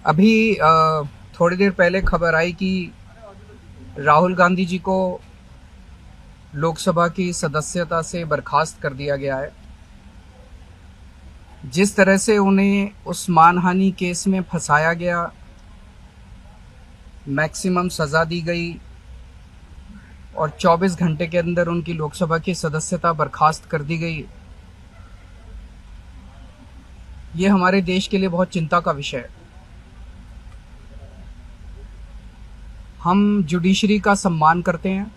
अभी थोड़ी देर पहले खबर आई कि राहुल गांधी जी को लोकसभा की सदस्यता से बर्खास्त कर दिया गया है। जिस तरह से उन्हें उस मानहानि केस में फंसाया गया, मैक्सिमम सज़ा दी गई और 24 घंटे के अंदर उनकी लोकसभा की सदस्यता बर्खास्त कर दी गई, ये हमारे देश के लिए बहुत चिंता का विषय है। हम जुडिशरी का सम्मान करते हैं,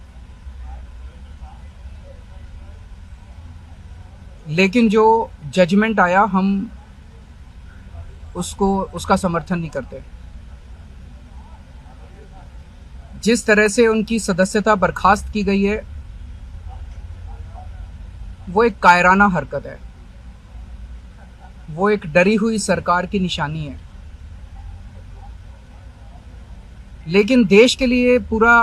लेकिन जो जजमेंट आया हम उसका समर्थन नहीं करते। जिस तरह से उनकी सदस्यता बर्खास्त की गई है वो एक कायराना हरकत है, वो एक डरी हुई सरकार की निशानी है। लेकिन देश के लिए पूरा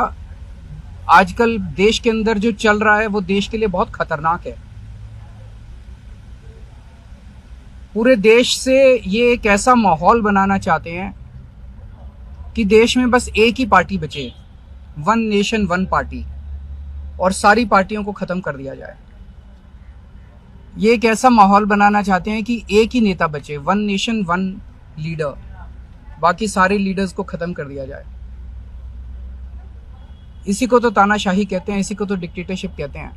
आजकल देश के अंदर जो चल रहा है वो देश के लिए बहुत खतरनाक है। पूरे देश से ये एक ऐसा माहौल बनाना चाहते हैं कि देश में बस एक ही पार्टी बचे, वन नेशन वन पार्टी, और सारी पार्टियों को खत्म कर दिया जाए। ये एक ऐसा माहौल बनाना चाहते हैं कि एक ही नेता बचे, वन नेशन वन लीडर, बाकी सारे लीडर्स को खत्म कर दिया जाए। इसी को तो तानाशाही कहते हैं, इसी को तो डिक्टेटरशिप कहते हैं।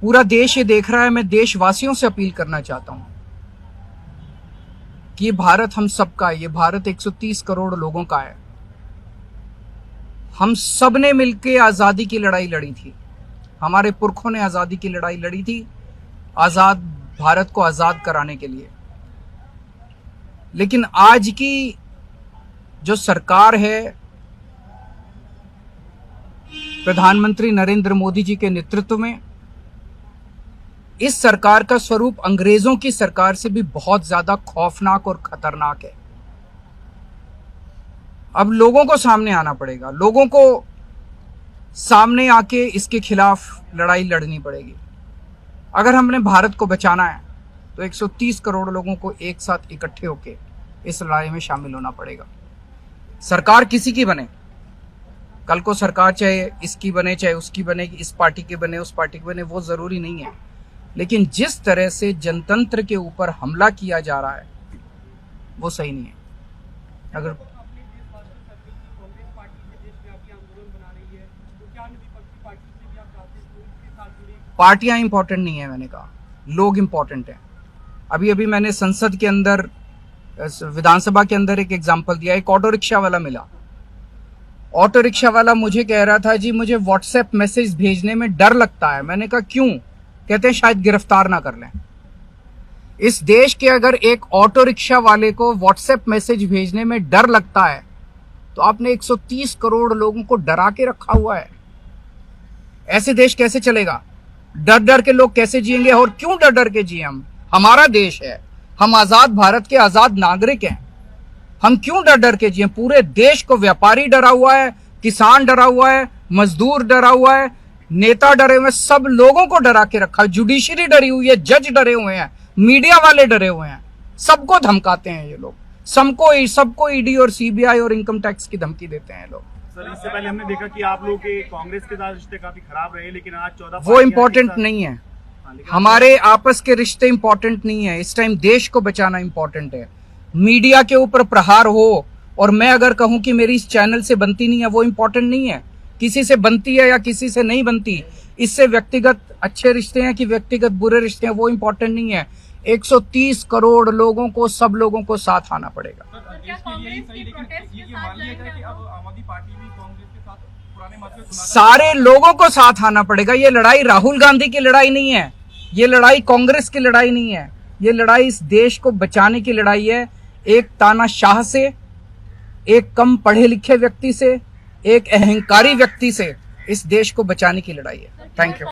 पूरा देश ये देख रहा है। मैं देशवासियों से अपील करना चाहता हूं कि ये भारत हम सबका है, ये भारत 130 करोड़ लोगों का है। हम सब ने मिलकर आजादी की लड़ाई लड़ी थी, हमारे पुरखों ने आजादी की लड़ाई लड़ी थी, आजाद भारत को आजाद कराने के लिए। लेकिन आज की जो सरकार है, प्रधानमंत्री नरेंद्र मोदी जी के नेतृत्व में, इस सरकार का स्वरूप अंग्रेजों की सरकार से भी बहुत ज्यादा खौफनाक और खतरनाक है। अब लोगों को सामने आना पड़ेगा, लोगों को सामने आके इसके खिलाफ लड़ाई लड़नी पड़ेगी। अगर हमने भारत को बचाना है तो 130 करोड़ लोगों को एक साथ इकट्ठे होके इस लड़ाई में शामिल होना पड़ेगा। सरकार किसी की बने, कल को सरकार चाहे इसकी बने चाहे उसकी बने, इस पार्टी की बने उस पार्टी की बने, वो जरूरी नहीं है। लेकिन जिस तरह से जनतंत्र के ऊपर हमला किया जा रहा है वो सही नहीं है। अगर पार्टियां इंपॉर्टेंट नहीं है, मैंने कहा लोग इंपॉर्टेंट हैं। अभी मैंने संसद के अंदर, विधानसभा के अंदर एक एग्जांपल दिया। एक ऑटो रिक्शा वाला मिला, ऑटो रिक्शा वाला मुझे कह रहा था जी मुझे व्हाट्सएप मैसेज भेजने में डर लगता है। मैंने कहा क्यों? कहते हैं शायद गिरफ्तार ना कर लें। इस देश के अगर एक ऑटो रिक्शा वाले को व्हाट्सएप मैसेज भेजने में डर लगता है तो आपने 130 करोड़ लोगों को डरा के रखा हुआ है। ऐसे देश कैसे चलेगा? डर डर के लोग कैसे जिएंगे? और क्यों डर डर के जिए? हम, हमारा देश है, हम आजाद भारत के आजाद नागरिक हैं, हम क्यों डर डर के जिए? पूरे देश को व्यापारी डरा हुआ है, किसान डरा हुआ है, मजदूर डरा हुआ है, नेता डरे हुए हैं, सब लोगों को डरा के रखा है। जुडिशरी डरी हुई है, जज डरे हुए हैं, मीडिया वाले डरे हुए हैं, सबको धमकाते हैं ये लोग, सबको ईडी और सीबीआई और इनकम टैक्स की धमकी देते हैं लोग। सर, इससे पहले हमने देखा कि आप लोग के कांग्रेस के साथ रिश्ते काफी खराब रहे, लेकिन आज 14 वो इम्पोर्टेंट नहीं है। हमारे आपस के रिश्ते इंपॉर्टेंट नहीं है। इस टाइम देश को बचाना इंपॉर्टेंट है। मीडिया के ऊपर प्रहार हो और मैं अगर कहूं कि मेरी इस चैनल से बनती नहीं है, वो इंपॉर्टेंट नहीं है। किसी से बनती है या किसी से नहीं बनती, इससे व्यक्तिगत अच्छे रिश्ते हैं कि व्यक्तिगत बुरे रिश्ते हैं, वो इंपॉर्टेंट नहीं है। 130 करोड़ लोगों को, सब लोगों को साथ आना पड़ेगा। सारे लोगों को साथ आना पड़ेगा। ये लड़ाई राहुल गांधी की लड़ाई नहीं है, ये लड़ाई कांग्रेस की लड़ाई नहीं है, ये लड़ाई इस देश को बचाने की लड़ाई है। एक तानाशाह से, एक कम पढ़े लिखे व्यक्ति से, एक अहंकारी व्यक्ति से इस देश को बचाने की लड़ाई है। Thank you.